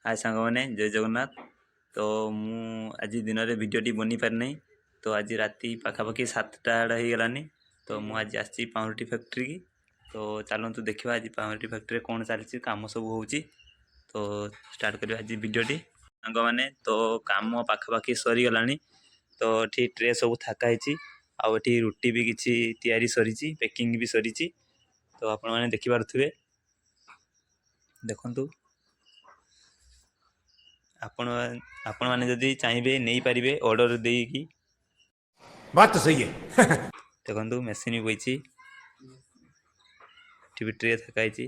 हाय सांग मैंने जय जगन्नाथ। तो मु आज दिन में भिडटी बनी पार नहीं। तो आज राति पाखापाखि 7टा हो गलानी। तो मुझे आज आसी पाउरुटी फैक्ट्री की। तो चलतु देखा आज पाउरुटी फैक्ट्री कौन चलती कम सब हो। तो स्टार्ट कर आज भिडटी सांग मैंने। तो कम पाखापाखि सरी गला। तो ये ट्रे सब थाकाही आठी रुटी भी किसी तैयारी सरी पैकिंग भी सरी। तो आपण मैंने देखिपे देखु आपण मैंने जदि चाहिए नहीं पारे ऑर्डर देकी। बात तो सही है। देखो मेसीन बही भी ट्रे थकाई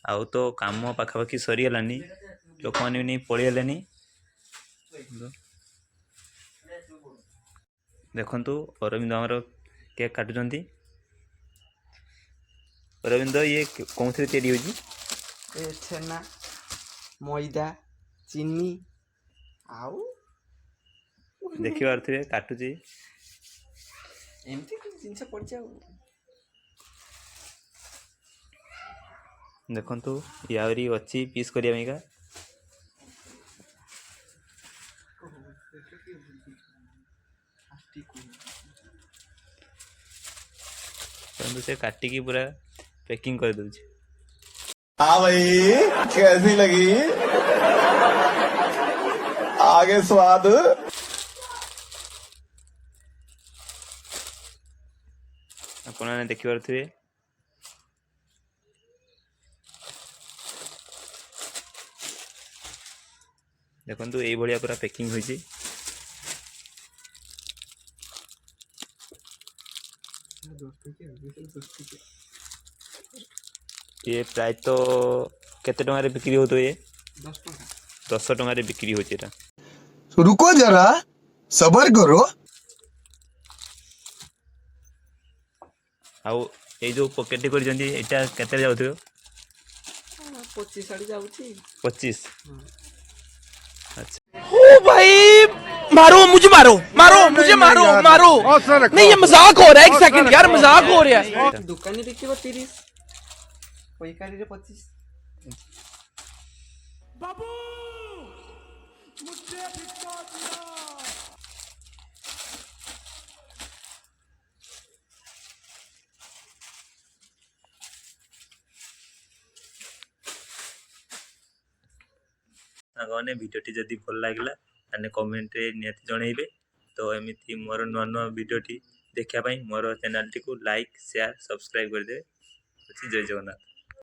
आउ तो कम पाखापाखि सरीगलानी। लोक मैंने नहीं पलैले। देखु अरविंद आमर केक काटुंट। अरविंद ये कौन से तैयारी हो? छेना मैदा चीनी आउ देखी पारे काटुची एमती जिनस पड़। देखु यावरी अच्छी पीस करने का। से काटिकी पूरा पैकिंग कर दूची। हाँ भाई कैसी लगी आगे स्वाद। आपने देखी पारे देखु ये भाया पूरा पैकिंग होती। ये प्राय तो केते टंका बिक्री हो? तो ये 10 टंका बिक्री हो। रुको जरा सबर करो। आउ ये जो पॉकेट कर केते जाउथो? 25 आड़ी जाउची। 25। अच्छा ओ भाई मारो मुझे मारो मारो मुझे मारो मारो। नहीं ये मजाक हो रहा है। एक सेकंड यार मजाक हो रहा है। दुकानी बिकिबो 30 पैकारी रे 25। बाबू मुझे भिक्षा दिया। सागने भिडियोटी जदि भल लगे ताने कमेंट निहाती जनइबे। तो एमती मोर नुआ नुआ भिडियोटी देखापी मोर चैनल टी को लाइक शेयर सब्सक्राइब करदे। जय जगन्नाथ।